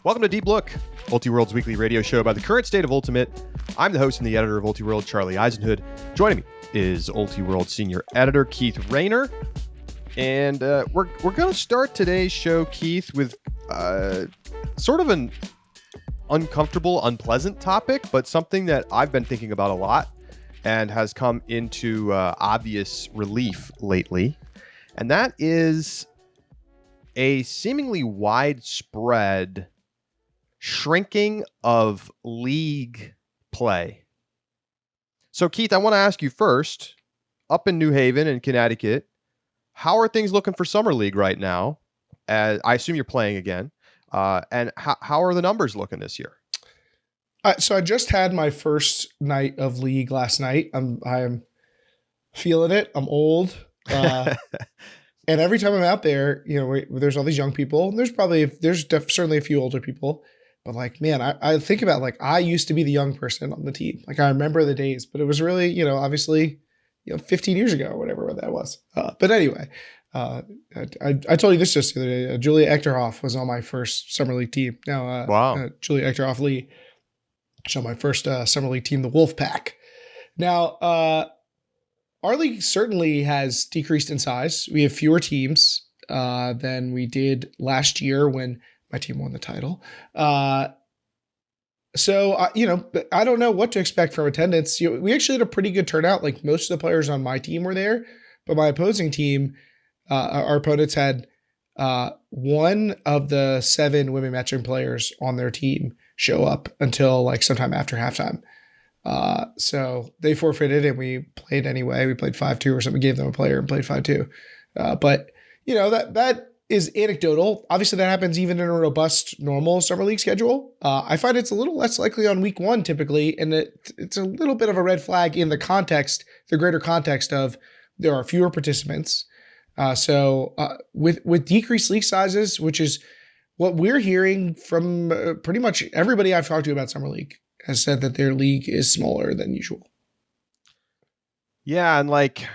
Welcome to Deep Look, Ultiworld's weekly radio show about the current state of Ultimate. I'm the host and the editor of Ultiworld, Charlie Eisenhood. Joining me is Ultiworld senior editor Keith Raynor. And we're going to start today's show, Keith, with sort of an uncomfortable, unpleasant topic, but something that I've been thinking about a lot and has come into obvious relief lately. And that is a seemingly widespread shrinking of league play. So, Keith, I want to ask you first, up in New Haven in Connecticut, how are things looking for Summer League right now? I assume you're playing again. And how are the numbers looking this year? So I just had my first night of league last night. I'm feeling it. I'm old. And every time I'm out there, there's all these young people. And there's certainly a few older people. But like, man, I think about like I used to be the young person on the team. Like I remember the days, but it was really, obviously, 15 years ago or whatever that was. But anyway, I told you this just the other day. Julia Echterhoff was on my first Summer League team. Now, wow. Julia Echterhoff Lee was on my first Summer League team, the Wolf Pack. Now, our league certainly has decreased in size. We have fewer teams than we did last year when my team won the title. So I don't know what to expect from attendance. We actually had a pretty good turnout. Like most of the players on my team were there, but my opposing team, our opponents had one of the 7 women matching players on their team show up until like sometime after halftime. So they forfeited and we played anyway. We played 5-2 or something, gave them a player and played 5-2. But that is anecdotal. Obviously that happens even in a robust, normal Summer League schedule. I find it's a little less likely on week 1 typically. And it's a little bit of a red flag in the greater context of there are fewer participants. So with decreased league sizes, which is what we're hearing from pretty much everybody I've talked to about Summer League has said that their league is smaller than usual. Yeah. And like,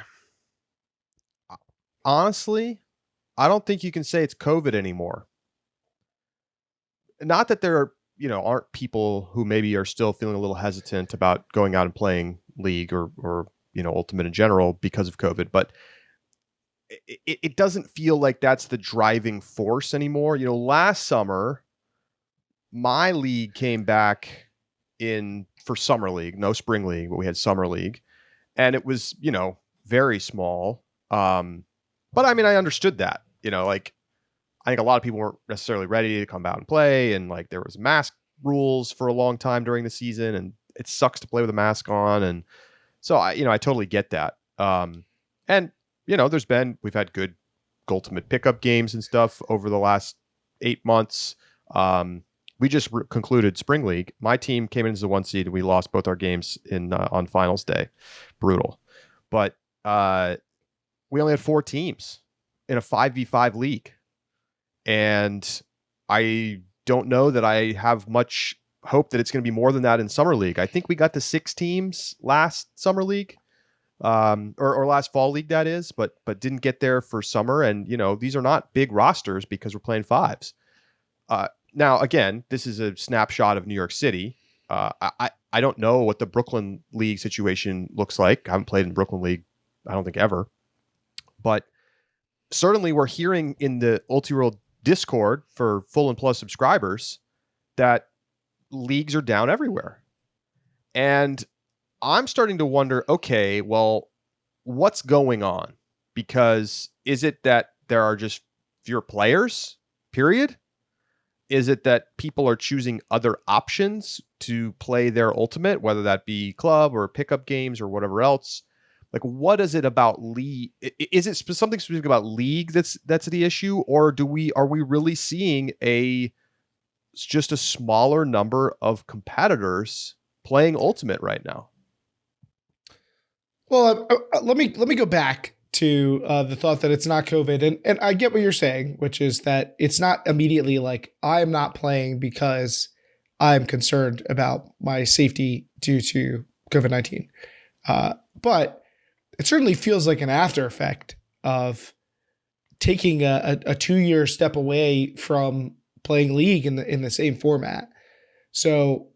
honestly, I don't think you can say it's COVID anymore. Not that there aren't people who maybe are still feeling a little hesitant about going out and playing league or Ultimate in general because of COVID, but it doesn't feel like that's the driving force anymore. Last summer, my league came back for Summer League, no Spring League, but we had Summer League, and it was, very small. But I mean, I understood that, like I think a lot of people weren't necessarily ready to come out and play. And like, there was mask rules for a long time during the season and it sucks to play with a mask on. And so I totally get that. And we've had good Ultimate pickup games and stuff over the last 8 months. We just concluded Spring League. My team came in as the 1 seed and we lost both our games on finals day. Brutal. But we only had 4 teams in a 5v5 league. And I don't know that I have much hope that it's going to be more than that in Summer League. I think we got to 6 teams last Summer League, or last Fall League, that is, but didn't get there for Summer. And, these are not big rosters because we're playing 5s. Now, again, this is a snapshot of New York City. I don't know what the Brooklyn League situation looks like. I haven't played in Brooklyn League, I don't think ever. But certainly we're hearing in the Ultiworld Discord for Full and Plus subscribers that leagues are down everywhere. And I'm starting to wonder, okay, well, what's going on? Because is it that there are just fewer players, period? Is it that people are choosing other options to play their Ultimate, whether that be club or pickup games or whatever else? Like, what is it about league? Is it something specific about league that's the issue, or are we really seeing just a smaller number of competitors playing Ultimate right now? Well, let me go back to the thought that it's not COVID, and I get what you're saying, which is that it's not immediately like I am not playing because I'm concerned about my safety due to COVID-19. But it certainly feels like an after effect of taking a 2-year step away from playing league in the same format. So,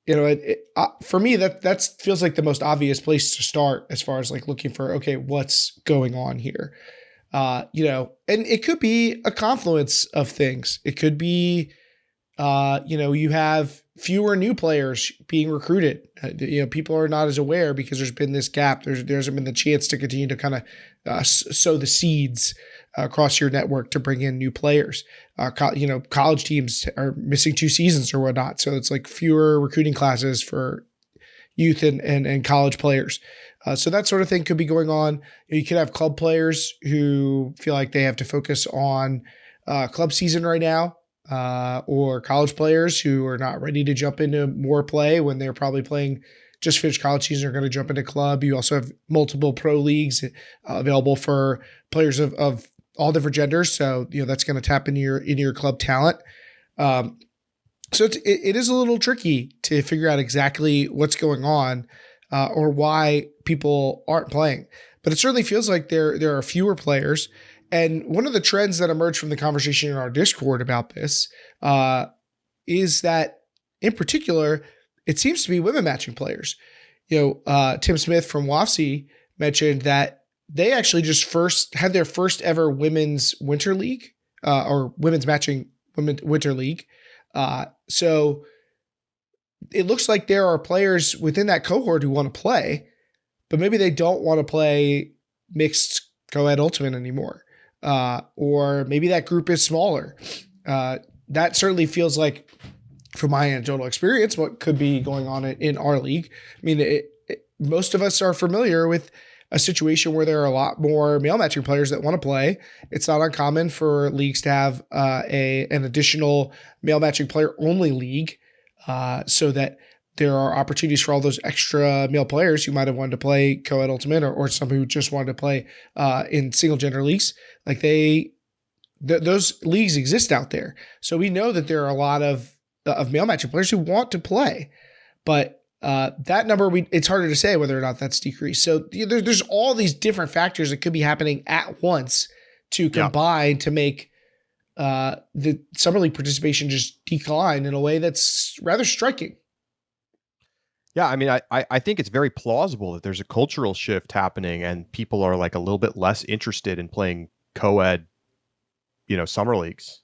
for me, that feels like the most obvious place to start as far as like looking for, okay, what's going on here? And it could be a confluence of things. It could be, you have fewer new players being recruited. People are not as aware because there's been this gap. There hasn't been the chance to continue to kind of sow the seeds across your network to bring in new players. College teams are missing 2 seasons or whatnot. So it's like fewer recruiting classes for youth and college players. So that sort of thing could be going on. You could have club players who feel like they have to focus on club season right now, or college players who are not ready to jump into more play when they're probably playing just finished college season are going to jump into club. You also have multiple pro leagues available for players of all different genders. So, that's going to tap into your club talent. So it is a little tricky to figure out exactly what's going on, or why people aren't playing, but it certainly feels like there are fewer players. And one of the trends that emerged from the conversation in our Discord about this, is that in particular, it seems to be women matching players. Tim Smith from WAFC mentioned that they actually just had their first ever women's winter league, or women's matching women winter league. So it looks like there are players within that cohort who want to play, but maybe they don't want to play mixed co-ed ultimate anymore. Or maybe that group is smaller. That certainly feels like, from my anecdotal experience, what could be going on in our league. I mean, most of us are familiar with a situation where there are a lot more male matching players that want to play. It's not uncommon for leagues to have an additional male matching player only league, so that there are opportunities for all those extra male players who might have wanted to play co-ed ultimate, or some who just wanted to play in single gender leagues. Like those leagues exist out there. So we know that there are a lot of male matching players who want to play, but that number, it's harder to say whether or not that's decreased. So there's all these different factors that could be happening at once to combine to make the summer league participation just decline in a way that's rather striking. Yeah, I mean, I think it's very plausible that there's a cultural shift happening and people are like a little bit less interested in playing co-ed, summer leagues.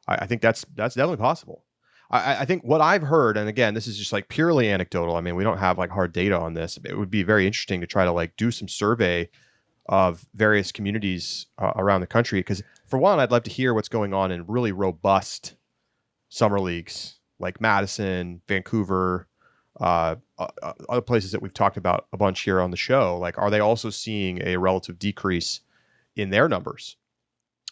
I think that's definitely possible. I think what I've heard, and again, this is just like purely anecdotal. I mean, we don't have like hard data on this. It would be very interesting to try to like do some survey of various communities around the country. Because for one, I'd love to hear what's going on in really robust summer leagues like Madison, Vancouver, other places that we've talked about a bunch here on the show. Like, are they also seeing a relative decrease in their numbers?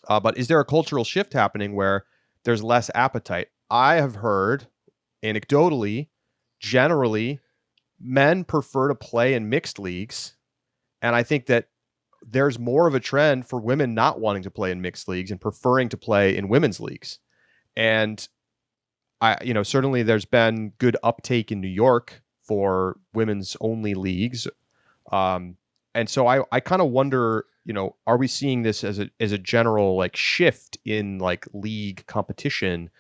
But is there a cultural shift happening where there's less appetite? I have heard anecdotally, generally, men prefer to play in mixed leagues. And I think that there's more of a trend for women not wanting to play in mixed leagues and preferring to play in women's leagues. And certainly there's been good uptake in New York for women's only leagues. And so I kind of wonder, are we seeing this as a general like shift in like league competition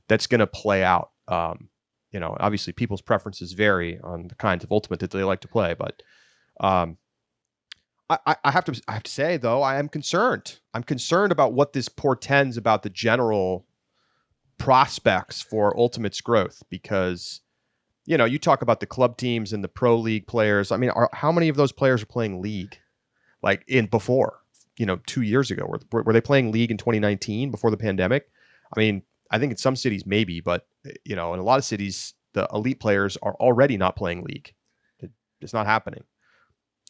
that's going to play out? Obviously people's preferences vary on the kinds of ultimate that they like to play, but I have to say though, I am concerned. I'm concerned about what this portends about the general prospects for Ultimate's growth, because you talk about the club teams and the pro league players. I mean, how many of those players are playing league like before 2 years ago? Were they playing league in 2019 before the pandemic? I mean, I think in some cities maybe, but in a lot of cities the elite players are already not playing league. It's not happening,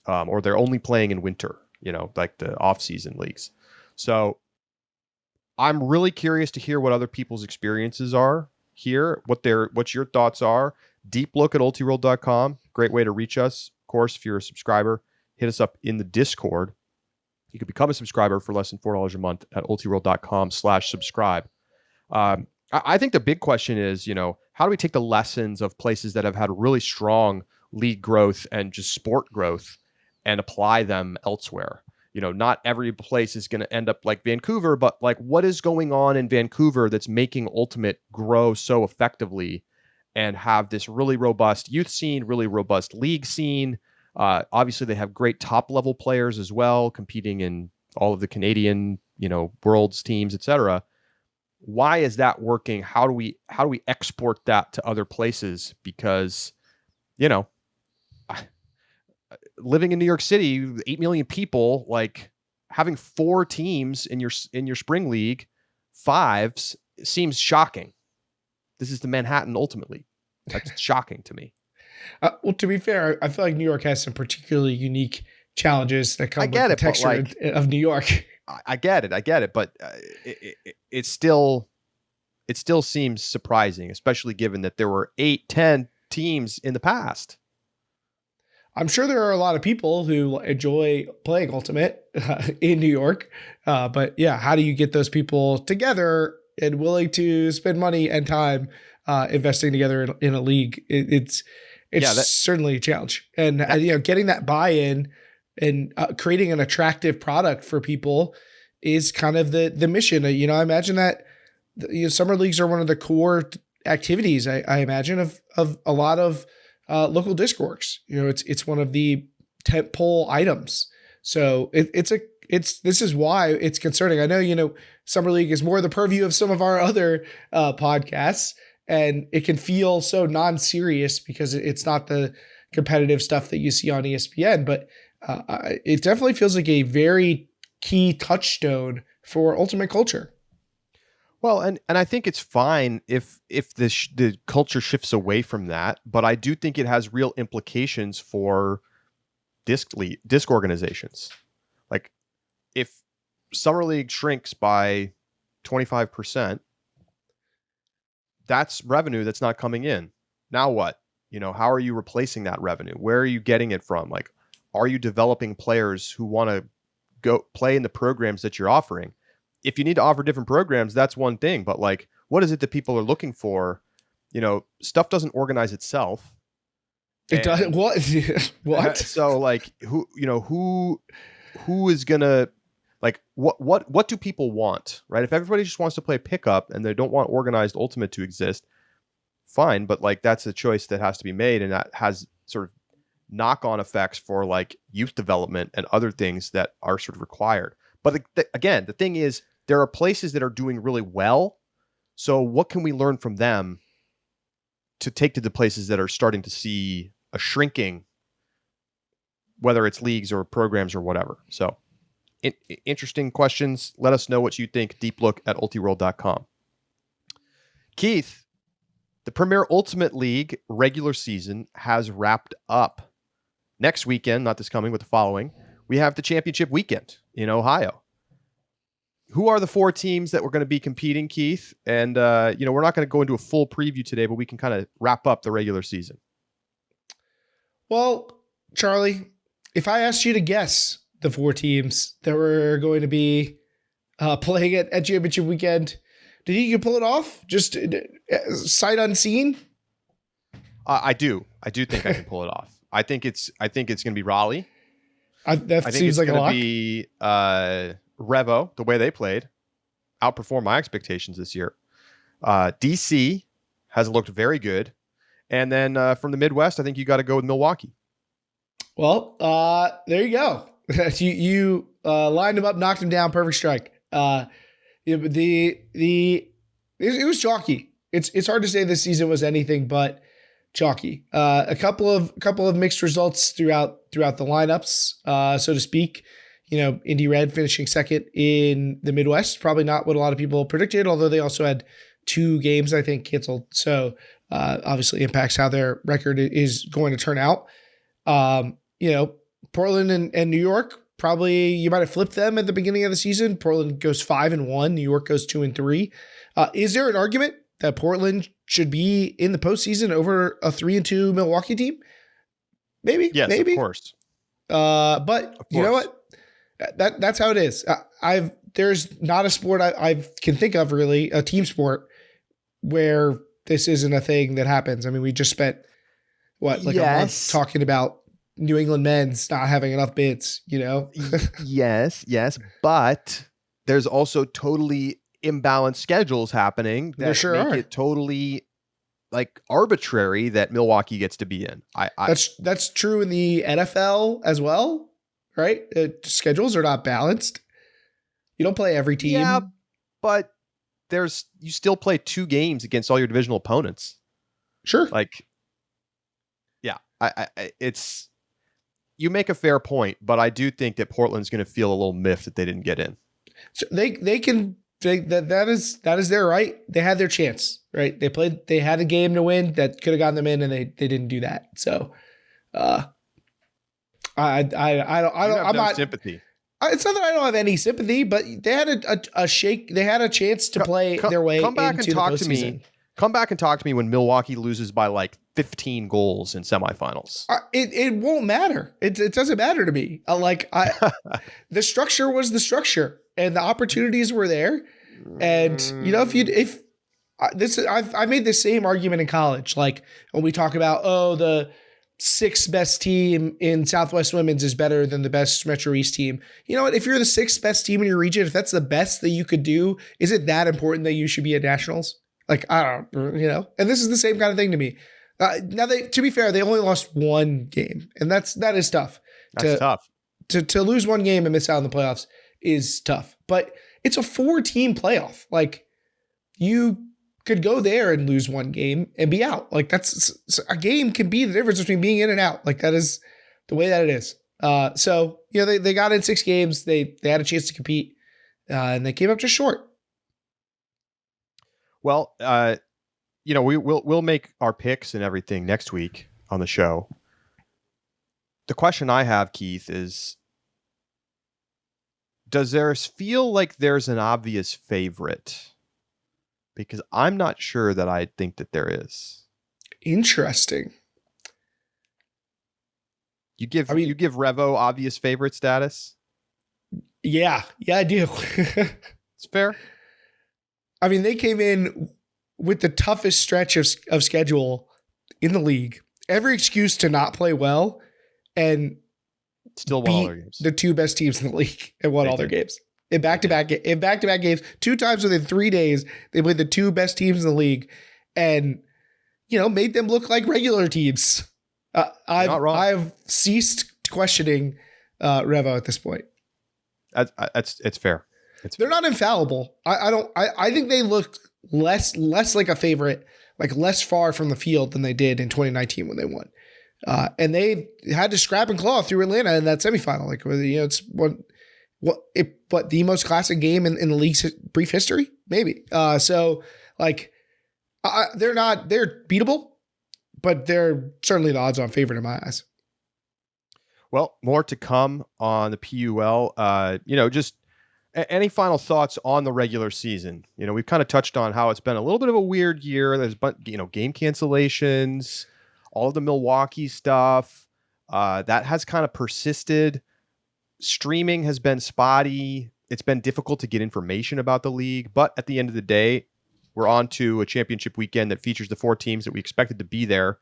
or they're only playing in winter, like the off-season leagues. So I'm really curious to hear what other people's experiences are here, what your thoughts are. Deep look at ultiworld.com. Great way to reach us. Of course, if you're a subscriber, hit us up in the Discord. You can become a subscriber for less than $4 a month at ultiworld.com/subscribe. I think the big question is, how do we take the lessons of places that have had really strong league growth and just sport growth and apply them elsewhere? Not every place is going to end up like Vancouver, but like what is going on in Vancouver that's making Ultimate grow so effectively and have this really robust youth scene, really robust league scene? Obviously, they have great top level players as well, competing in all of the Canadian, world's teams, etc. Why is that working? How do we export that to other places? Because, you know, living in New York City, 8 million people, like having 4 teams in your spring league, 5s, seems shocking. This is the Manhattan Ultimate League. That's shocking to me. Well, to be fair, I feel like New York has some particularly unique challenges that come with the texture of New York. I get it, but it still seems surprising, especially given that there were 8-10 teams in the past. I'm sure there are a lot of people who enjoy playing Ultimate in New York, but yeah, how do you get those people together and willing to spend money and time investing together in a league? It's certainly a challenge, and getting that buy-in and creating an attractive product for people is kind of the mission. I imagine that summer leagues are one of the core activities. I imagine of a lot of local disc works. It's one of the tentpole items. So this is why it's concerning. I know summer league is more the purview of some of our other podcasts, and it can feel so non-serious because it's not the competitive stuff that you see on ESPN, but it definitely feels like a very key touchstone for Ultimate culture. Well, and I think it's fine if the culture shifts away from that, but I do think it has real implications for disc organizations. Like if Summer League shrinks by 25%, that's revenue that's not coming in. Now what? How are you replacing that revenue? Where are you getting it from? Like, are you developing players who want to go play in the programs that you're offering? If you need to offer different programs, that's one thing. But like, what is it that people are looking for? Stuff doesn't organize itself. It doesn't. What? What? So like, who is gonna like what do people want, right? If everybody just wants to play pickup and they don't want organized Ultimate to exist, fine. But like, that's a choice that has to be made, and that has sort of knock-on effects for like youth development and other things that are sort of required. But again, the thing is, there are places that are doing really well. So what can we learn from them to take to the places that are starting to see a shrinking, whether it's leagues or programs or whatever? So interesting questions. Let us know what you think. deeplook@ultiworld.com. Keith, the Premier Ultimate League regular season has wrapped up. Next weekend, not this coming, but the following, we have the championship weekend in Ohio. Who are the 4 teams that we're going to be competing, Keith? And, we're not going to go into a full preview today, but we can kind of wrap up the regular season. Well, Charlie, if I asked you to guess the 4 teams that were going to be playing at championship weekend, do you think you can pull it off? Just sight unseen? I do think I can pull it off. I think it's going to be Raleigh. That seems like a lock. Be Revo, the way they played, outperformed my expectations this year. DC has looked very good. And then from the Midwest, I think you got to go with Milwaukee. Well, there you go. you lined them up, knocked them down, perfect strike. It was chalky. It's hard to say this season was anything but chalky. A couple of mixed results throughout the lineups, so to speak. Indy Red finishing second in the Midwest, probably not what a lot of people predicted, although they also had 2 games, I think, canceled. So obviously impacts how their record is going to turn out. Portland and New York, probably you might have flipped them at the beginning of the season. Portland goes 5-1, New York goes 2-3. Is there an argument that Portland should be in the postseason over a 3-2 Milwaukee team? Maybe. Yes, maybe. Of course. But you know what? That's how it is. There's not a sport I can think of really, a team sport, where this isn't a thing that happens. I mean, we just spent a month talking about New England men's not having enough bids, Yes, but there's also totally imbalanced schedules happening that make it totally like arbitrary that Milwaukee gets to be in. That's true in the NFL as well, right? Schedules are not balanced. You don't play every team. Yeah, but you still play 2 games against all your divisional opponents. Sure. It's, you make a fair point, but I do think that Portland's going to feel a little miffed that they didn't get in. So that is their right. They had their chance, right? They had a game to win that could have gotten them in, and they didn't do that. So, I'm not sympathy. It's not that I don't have any sympathy, but they had they had a chance to play their way into the postseason. Come back and talk to me when Milwaukee loses by like 15 goals in semifinals. It won't matter. It doesn't matter to me. The structure was the structure, and the opportunities were there. And I made the same argument in college. Like when we talk about the 6th best team in Southwest Women's is better than the best Metro East team. You know what? If you're the 6th best team in your region, if that's the best that you could do, is it that important that you should be at nationals? Like, I don't, and this is the same kind of thing to me. Now to be fair, they only lost 1 game, and that is tough. That's tough. To lose 1 game and miss out on the playoffs is tough, but it's a 4-team playoff. Like, you could go there and lose 1 game and be out. Like, that's a game can be the difference between being in and out. Like, that is the way that it is. So they got in 6 games. They had a chance to compete, and they came up just short. Well, we'll make our picks and everything next week on the show. The question I have, Keith, is, does there feel like there's an obvious favorite? Because I'm not sure that I think that there is. Interesting. You give Revo obvious favorite status? Yeah, I do. It's fair. I mean, they came in with the toughest stretch of schedule in the league. Every excuse to not play well, and still won all their games. The 2 best teams in the league and won all their games. In back-to-back games, 2 times within 3 days, they played the 2 best teams in the league and, made them look like regular teams. I've ceased questioning Revo at this point. It's fair. They're not infallible. I think they look less like a favorite, like less far from the field than they did in 2019 when they won. And they had to scrap and claw through Atlanta in that semifinal. Like, it's the most classic game in the league's brief history, maybe. So like, they're beatable, but they're certainly the odds-on favorite in my eyes. Well, more to come on the PUL. Just any final thoughts on the regular season? We've kind of touched on how it's been a little bit of a weird year. There's game cancellations, all of the Milwaukee stuff that has kind of persisted. Streaming has been spotty. It's been difficult to get information about the league, but at the end of the day, we're on to a championship weekend that features the 4 teams that we expected to be there.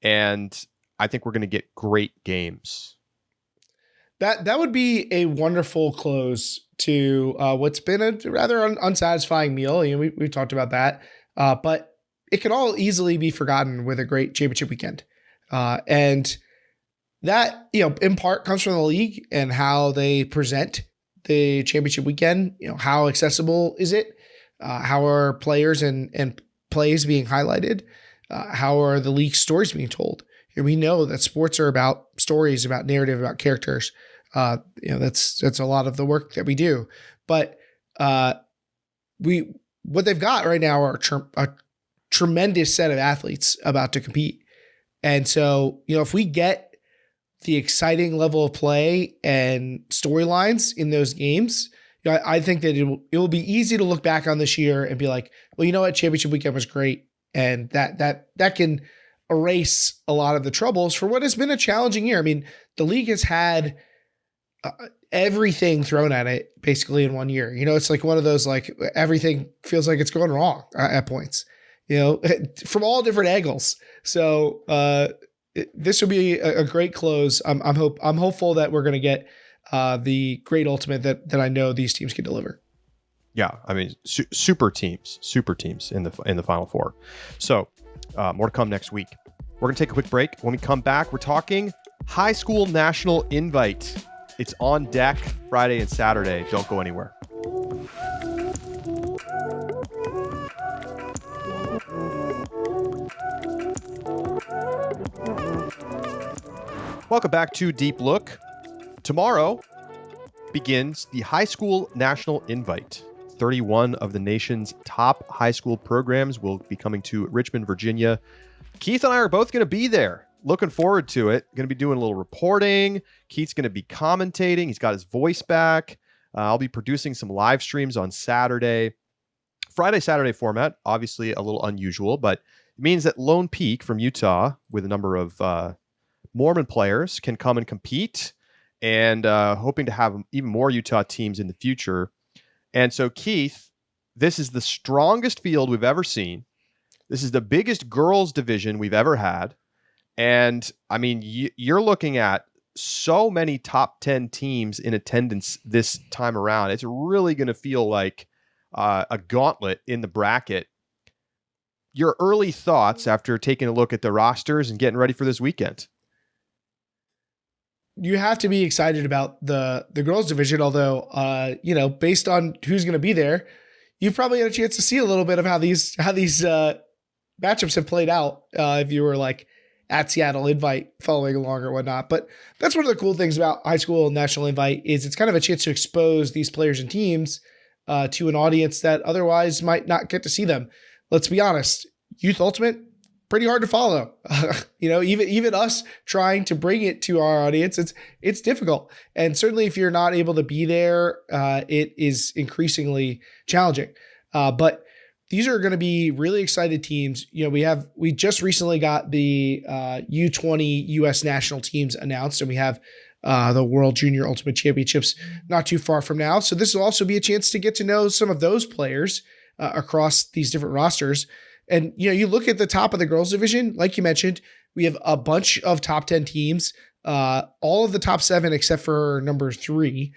And I think we're going to get great games. That would be a wonderful close to what's been a rather unsatisfying meal. We've talked about that, but it can all easily be forgotten with a great championship weekend. And that, in part comes from the league and how they present the championship weekend. How accessible is it? How are players and plays being highlighted? How are the league stories being told? And we know that sports are about stories, about narrative, about characters. That's a lot of the work that we do. But what they've got right now are a tremendous set of athletes about to compete. And so, if we get the exciting level of play and storylines in those games, I think that it will be easy to look back on this year and be like, well, you know what, championship weekend was great, and that can erase a lot of the troubles for what has been a challenging year. I mean, the league has had everything thrown at it basically in one year. It's like one of those, like, everything feels like it's going wrong at points. from all different angles. So this will be a great close. I'm hopeful that we're going to get the great ultimate that I know these teams can deliver. Yeah, I mean, super teams in the Final Four. So more to come next week. We're going to take a quick break. When we come back, we're talking high school national invite. It's on deck Friday and Saturday. Don't go anywhere. Welcome back to Deep Look. Tomorrow begins the high school national invite. 31 of the nation's top high school programs will be coming to Richmond, Virginia. Keith and I are both going to be there. Looking forward to it. Going to be doing a little reporting. Keith's going to be commentating. He's got his voice back. I'll be producing some live streams on Saturday. Friday, Saturday format, obviously a little unusual, but it means that Lone Peak from Utah, with a number of Mormon players, can come and compete, and hoping to have even more Utah teams in the future. And so, Keith, this is the strongest field we've ever seen. This is the biggest girls division we've ever had. And I mean, you're looking at so many top 10 teams in attendance this time around. It's really going to feel like a gauntlet in the bracket. Your early thoughts after taking a look at the rosters and getting ready for this weekend? You have to be excited about the girls division, although, based on who's going to be there, you've probably had a chance to see a little bit of how these matchups have played out. If you were like at Seattle Invite following along or whatnot. But that's one of the cool things about high school national invite is it's kind of a chance to expose these players and teams to an audience that otherwise might not get to see them. Let's be honest, Youth Ultimate, pretty hard to follow. Even us trying to bring it to our audience, it's difficult. And certainly if you're not able to be there, it is increasingly challenging. But these are going to be really excited teams. We just recently got the U20 U.S. national teams announced, and we have the World Junior Ultimate Championships not too far from now. So this will also be a chance to get to know some of those players across these different rosters. And, you look at the top of the girls division, like you mentioned, we have a bunch of top 10 teams, all of the top 7 except for number 3.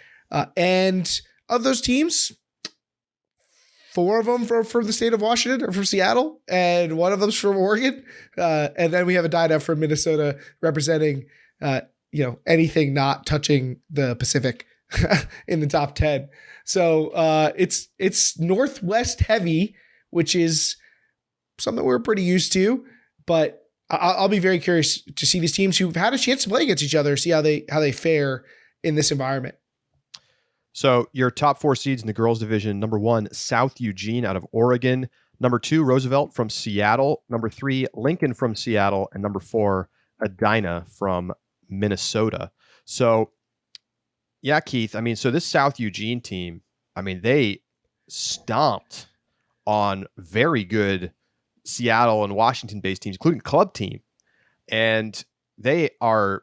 And of those teams, 4 of them from the state of Washington or from Seattle, and 1 of them's from Oregon. And then we have a Dinah from Minnesota representing, anything not touching the Pacific in the top 10. So it's Northwest heavy, which is something we're pretty used to, but I'll be very curious to see these teams who've had a chance to play against each other, see how they fare in this environment. So your top 4 seeds in the girls division: number 1, South Eugene out of Oregon; number 2, Roosevelt from Seattle; number 3, Lincoln from Seattle; and number 4, Edina from Minnesota. So yeah, Keith, I mean, so this South Eugene team, I mean, they stomped on very good Seattle and Washington-based teams, including club team. And they are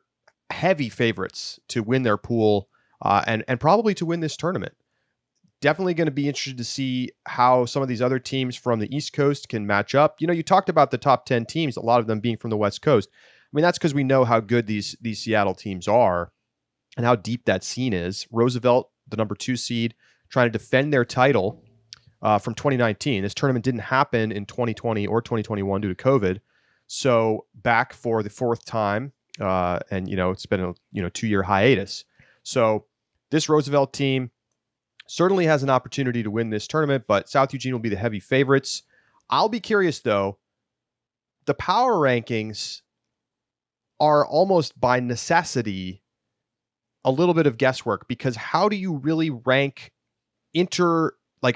heavy favorites to win their pool and probably to win this tournament. Definitely going to be interested to see how some of these other teams from the East Coast can match up. You talked about the top 10 teams, a lot of them being from the West Coast. I mean, that's because we know how good these Seattle teams are and how deep that scene is. Roosevelt, the number 2 seed, trying to defend their title from 2019. This tournament didn't happen in 2020 or 2021 due to COVID. So back for the 4th time, and it's been a 2-year hiatus. So this Roosevelt team certainly has an opportunity to win this tournament, but South Eugene will be the heavy favorites. I'll be curious though. The power rankings are almost by necessity a little bit of guesswork, because how do you really rank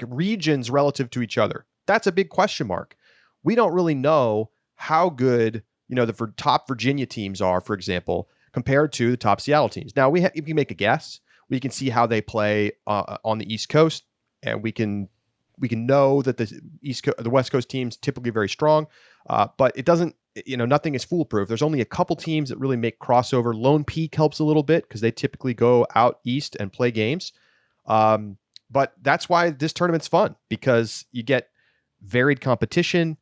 regions relative to each other? That's a big question mark. We don't really know how good, the top Virginia teams are, for example, compared to the top Seattle teams. Now, we can make a guess. We can see how they play on the East Coast, and we can know that the West Coast teams typically very strong, but it doesn't. Nothing is foolproof. There's only a couple teams that really make crossover. Lone Peak helps a little bit because they typically go out east and play games. But that's why this tournament's fun, because you get varied competition.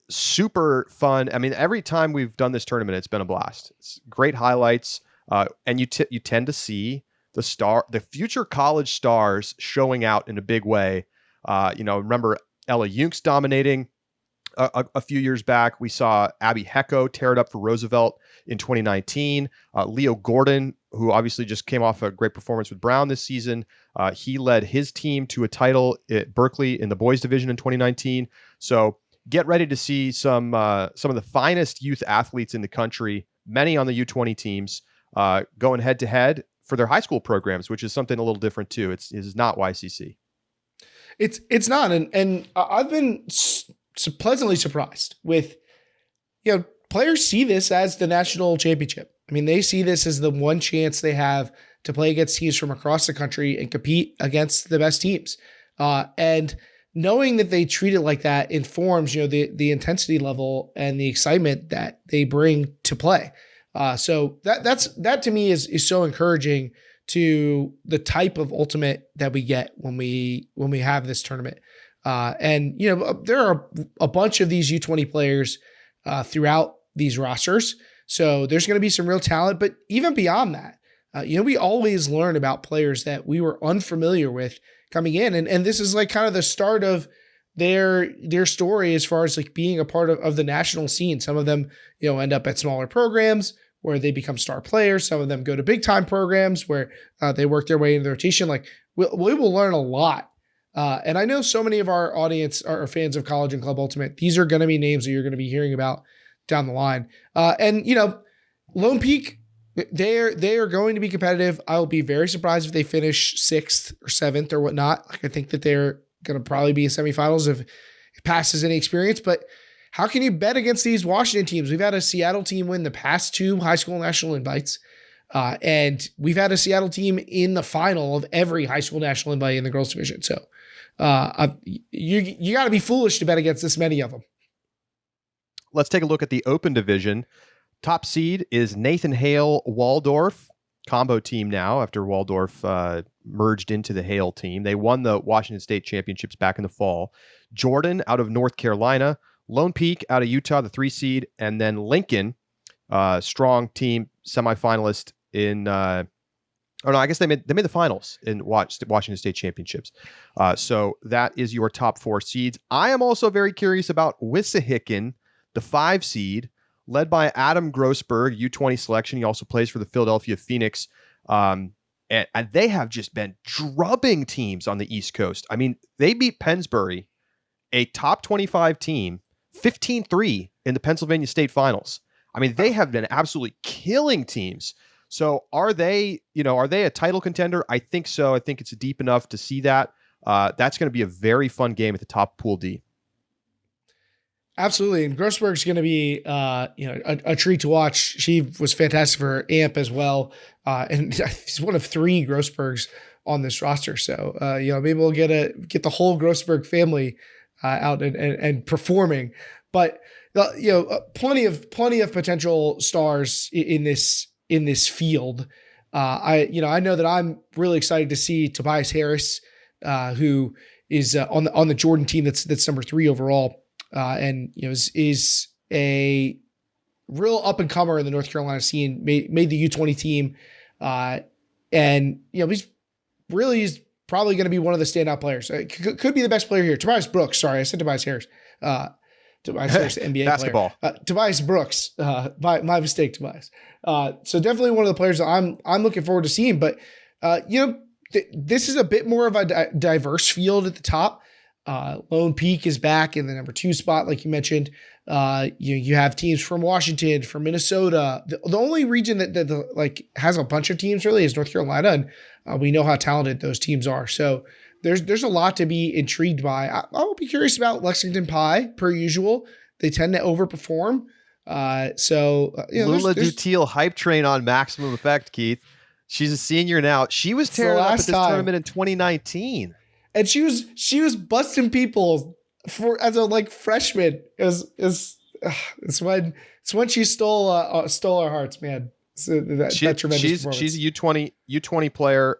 Super fun. I mean, every time we've done this tournament, it's been a blast. It's great highlights, and you tend to see the future college stars showing out in a big way. Remember Ella Yunks dominating a few years back. We saw Abby Hecko tear it up for Roosevelt in 2019. Leo Gordon, who obviously just came off a great performance with Brown this season, he led his team to a title at Berkeley in the boys division in 2019. So get ready to see some of the finest youth athletes in the country, many on the U20 teams, going head to head for their high school programs, which is something a little different too. It's not YCC. It's not, and I've been pleasantly surprised with, players see this as the national championship. I mean, they see this as the one chance they have to play against teams from across the country and compete against the best teams. And knowing that they treat it like that informs, the intensity level and the excitement that they bring to play. So that to me is so encouraging to the type of ultimate that we get when we have this tournament. And there are a bunch of these U20 players throughout these rosters. So there's going to be some real talent, but even beyond that, we always learn about players that we were unfamiliar with coming in. And this is like kind of the start of their story as far as like being a part of the national scene. Some of them, end up at smaller programs where they become star players. Some of them go to big time programs where they work their way into the rotation. Like we will learn a lot. And I know so many of our audience are fans of college and club ultimate. These are going to be names that you're going to be hearing about down the line. And Lone Peak, they are going to be competitive. I will be very surprised if they finish 6th or 7th or whatnot. Like I think that they're going to probably be in semifinals if it passes any experience. But how can you bet against these Washington teams? We've had a Seattle team win the past 2 high school national invites. And we've had a Seattle team in the final of every high school national invite in the girls division. So you got to be foolish to bet against this many of them. Let's take a look at the open division. Top seed is Nathan Hale Waldorf, combo team now after Waldorf merged into the Hale team. They won the Washington State Championships back in the fall. Jordan out of North Carolina, Lone Peak out of Utah, the 3 seed, and then Lincoln, strong team, semifinalist in I guess they made the finals in Washington State Championships. So that is your top 4 seeds. I am also very curious about Wissahickon, the 5 seed, led by Adam Grossberg, U20 selection. He also plays for the Philadelphia Phoenix. And they have just been drubbing teams on the East Coast. I mean, they beat Pennsbury, a top 25 team, 15-3 in the Pennsylvania State Finals. I mean, they have been absolutely killing teams. So are they a title contender? I think so. I think it's deep enough to see that. That's going to be a very fun game at the top Pool D. Absolutely. And Grossberg's going to be, a treat to watch. She was fantastic for AMP as well. And he's one of 3 Grossbergs on this roster. So, maybe we'll get the whole Grossberg family out and performing, but plenty of potential stars in this field. I know that I'm really excited to see Tobias Harris, who is on the Jordan team that's number 3 overall. And is a real up and comer in the North Carolina scene, made the U20 team. And he's probably going to be one of the standout players. Could be the best player here. Tobias Brooks. Sorry, I said Tobias Harris. Tobias Harris, the NBA basketball player. Tobias Brooks. My mistake, Tobias. So definitely one of the players that I'm looking forward to seeing. But this is a bit more of a diverse field at the top. Lone Peak is back in the number 2 spot, like you mentioned. You have teams from Washington, from Minnesota. The only region that has a bunch of teams really is North Carolina, and we know how talented those teams are. So there's a lot to be intrigued by. I will be curious about Lexington Pi, per usual. They tend to overperform. Lula Dutiel hype train on maximum effect, Keith. She's a senior now. She was tearing up at this tournament in 2019. And she was busting people as a freshman. It's when she stole our hearts, man. So that tremendous performance. She's a U20 player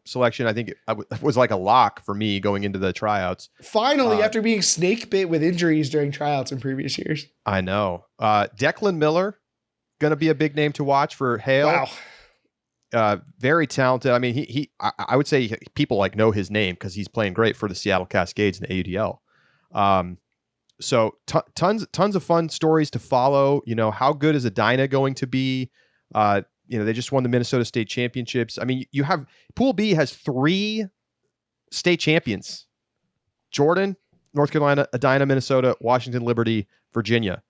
selection. I think it was like a lock for me going into the tryouts. Finally, after being snake bit with injuries during tryouts in previous years. I know. Declan Miller, going to be a big name to watch for Hale. Wow. Very talented. I mean, I would say people like know his name because he's playing great for the Seattle Cascades in the AUDL. So tons of fun stories to follow. You know, how good is Edina going to be? They just won the Minnesota State Championships. I mean, you have Pool B has 3 state champions: Jordan, North Carolina, Edina, Minnesota, Washington, Liberty, Virginia.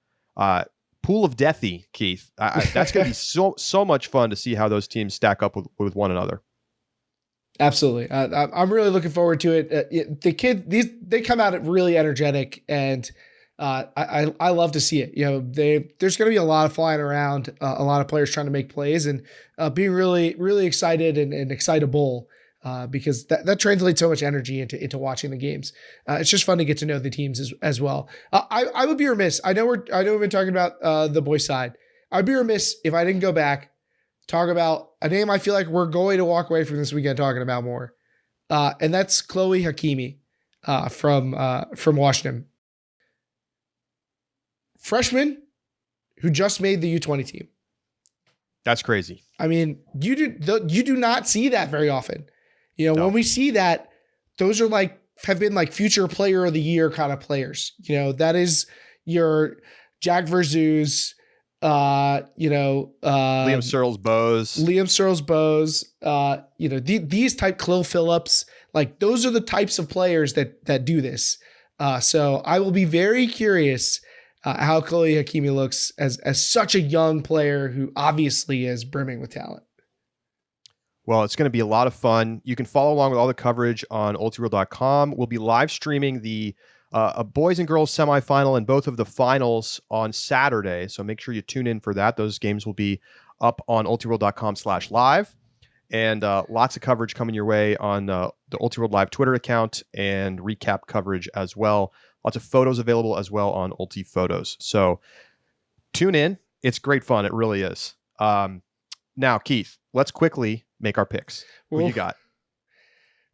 Pool of Deathy, Keith. That's going to be so much fun to see how those teams stack up with one another. Absolutely. I'm really looking forward to it. The kids, they come out really energetic, and I love to see it. You know, there's going to be a lot of flying around, a lot of players trying to make plays, and being really, really excited and excitable because that translates so much energy into watching the games. It's just fun to get to know the teams as well. I would be remiss. I know we've been talking about the boys' side. I'd be remiss if I didn't go back, talk about a name I feel like we're going to walk away from this weekend talking about more. And that's Chloe Hakimi from Washington. Freshman who just made the U20 team. That's crazy. I mean, you do not see that very often. You know, No. When we see that, those are have been future player of the year kind of players. You know, that is your Jack Verzeus, Liam Searles Bowes. These type Khalil Phillips, those are the types of players that do this. So I will be very curious how Chloe Hakimi looks as such a young player who obviously is brimming with talent. Well, it's going to be a lot of fun. You can follow along with all the coverage on ultiworld.com. We'll be live streaming the a boys and girls semifinal and both of the finals on Saturday. So make sure you tune in for that. Those games will be up on ultiworld.com/live, and lots of coverage coming your way on the Ultiworld Live Twitter account and recap coverage as well. Lots of photos available as well on Ulti Photos. So tune in. It's great fun. It really is. Now, Keith, let's quickly make our picks. Who you got?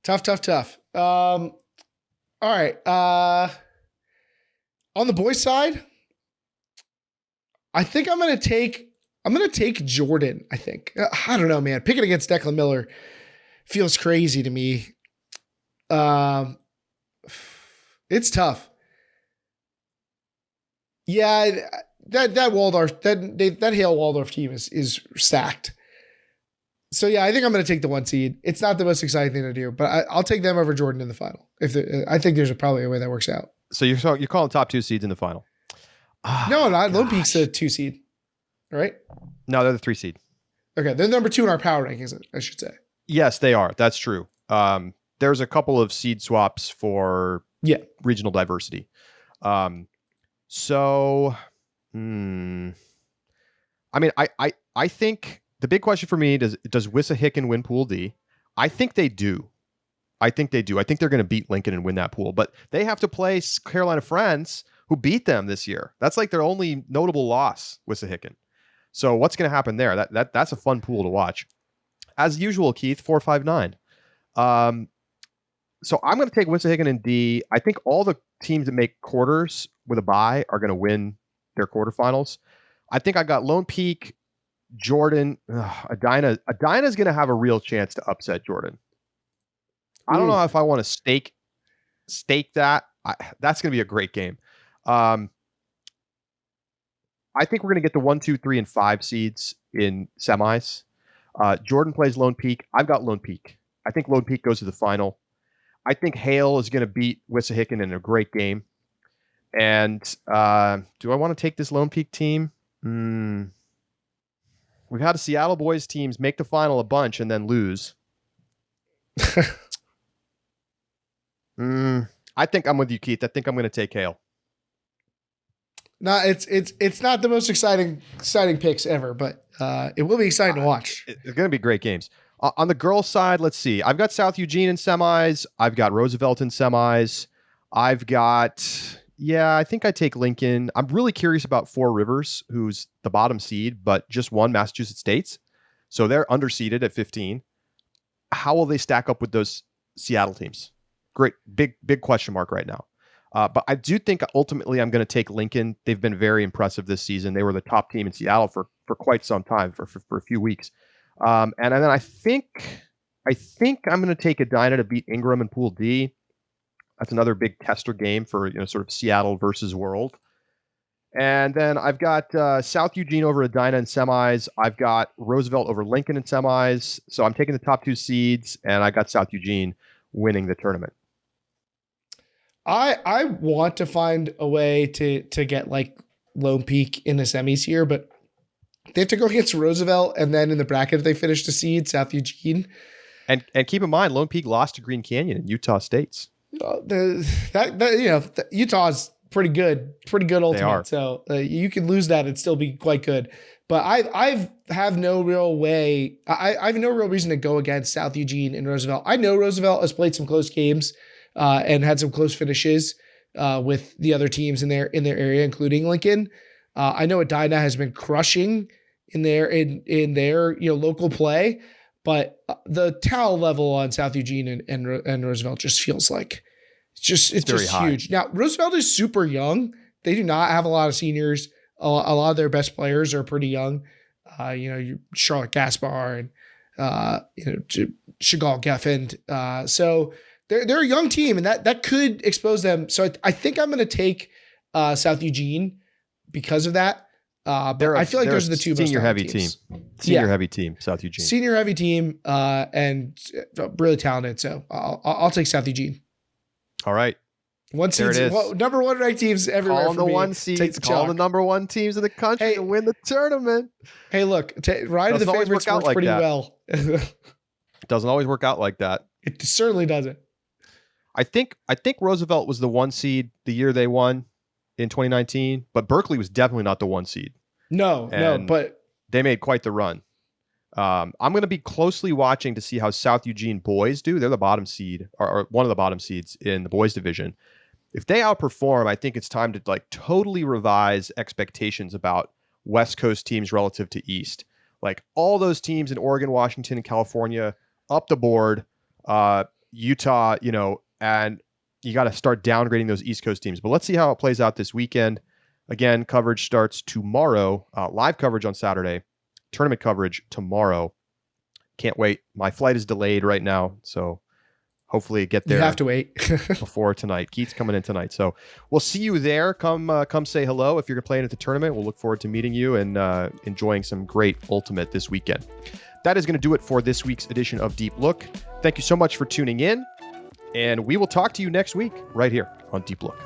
Tough. All right. On the boys' side, I think I'm going to take Jordan, I think. I don't know, man. Picking against Declan Miller feels crazy to me. It's tough. Yeah, that Waldorf, that Hale Waldorf team is stacked. So yeah, I think I'm going to take the 1 seed. It's not the most exciting thing to do, but I'll take them over Jordan in the final. I think there's probably a way that works out. So you're calling top 2 seeds in the final? No, not Lone Peak's the 2 seed, right? No, they're the 3 seed. Okay, they're number 2 in our power rankings, I should say. Yes, they are. That's true. There's a couple of seed swaps for regional diversity. I mean, I think the big question for me, does Wissahickon win Pool D? I think they do. I think they're going to beat Lincoln and win that pool, but they have to play Carolina Friends, who beat them this year. That's their only notable loss, Wissahickon. So what's going to happen there? That's a fun pool to watch. As usual, Keith, 4-5-9. So I'm going to take Wissahickon in D. I think all the teams that make quarters with a bye are going to win their quarterfinals. I think I got Lone Peak, Jordan, Edina. Edina's going to have a real chance to upset Jordan. I don't know if I want to stake that. That's going to be a great game. I think we're going to get the 1, 2, 3, and 5 seeds in semis. Jordan plays Lone Peak. I've got Lone Peak. I think Lone Peak goes to the final. I think Hale is going to beat Wissahickon in a great game. And do I want to take this Lone Peak team? We've had a Seattle boys teams make the final a bunch and then lose. I think I'm with you, Keith. I think I'm going to take Hale. No, it's not the most exciting picks ever, but it will be exciting to watch. It's going to be great games. On the girls' side, let's see. I've got South Eugene in semis. I've got Roosevelt in semis. I've got Yeah, I think I take Lincoln. I'm really curious about Four Rivers, who's the bottom seed, but just won Massachusetts State's. So they're underseeded at 15. How will they stack up with those Seattle teams? Great, big question mark right now. But I do think ultimately I'm going to take Lincoln. They've been very impressive this season. They were the top team in Seattle for quite some time, for a few weeks. And then I think I'm going to take Edina to beat Ingram in Pool D. That's another big tester game for sort of Seattle versus World. And then I've got South Eugene over Edina in semis. I've got Roosevelt over Lincoln in semis. So I'm taking the top 2 seeds, and I got South Eugene winning the tournament. I want to find a way to get like Lone Peak in the semis here, but they have to go against Roosevelt, and then in the bracket if they finish the seed, South Eugene. And keep in mind, Lone Peak lost to Green Canyon in Utah States. Utah's pretty good ultimate. They are. So you can lose that and still be quite good. But I have no real way. I have no real reason to go against South Eugene and Roosevelt. I know Roosevelt has played some close games and had some close finishes with the other teams in their area, including Lincoln. I know Edina has been crushing in their local play. But the talent level on South Eugene and Roosevelt just feels like it's just huge. Now, Roosevelt is super young. They do not have a lot of seniors. A lot of their best players are pretty young. Charlotte Gaspar and Chagall Geffen. So they're a young team, and that could expose them. So I think I'm going to take South Eugene because of that. But I feel like those are the two most senior heavy teams. Senior heavy team, South Eugene. Senior heavy team, and really talented. So I'll take South Eugene. All right. Number 1 ranked teams everywhere. Call the 1 seeds. Call the number 1 teams in the country to win the tournament. Hey, look, ride of the favorites works pretty well. It doesn't always work out like that. It certainly doesn't. I think Roosevelt was the 1 seed the year they won in 2019, but Berkeley was definitely not the 1 seed. No, but they made quite the run. I'm going to be closely watching to see how South Eugene boys do. They're the bottom seed, or one of the bottom seeds in the boys division. If they outperform, I think it's time to like totally revise expectations about West Coast teams relative to East. Like all those teams in Oregon, Washington, and California up the board, Utah, and you got to start downgrading those East Coast teams. But let's see how it plays out this weekend. Again, coverage starts tomorrow. Live coverage on Saturday. Tournament coverage tomorrow. Can't wait. My flight is delayed right now, so hopefully get there. You have to wait before tonight. Keith's coming in tonight, so we'll see you there. Come say hello if you're playing at the tournament. We'll look forward to meeting you and enjoying some great Ultimate this weekend. That is going to do it for this week's edition of Deep Look. Thank you so much for tuning in. And we will talk to you next week right here on Deep Look.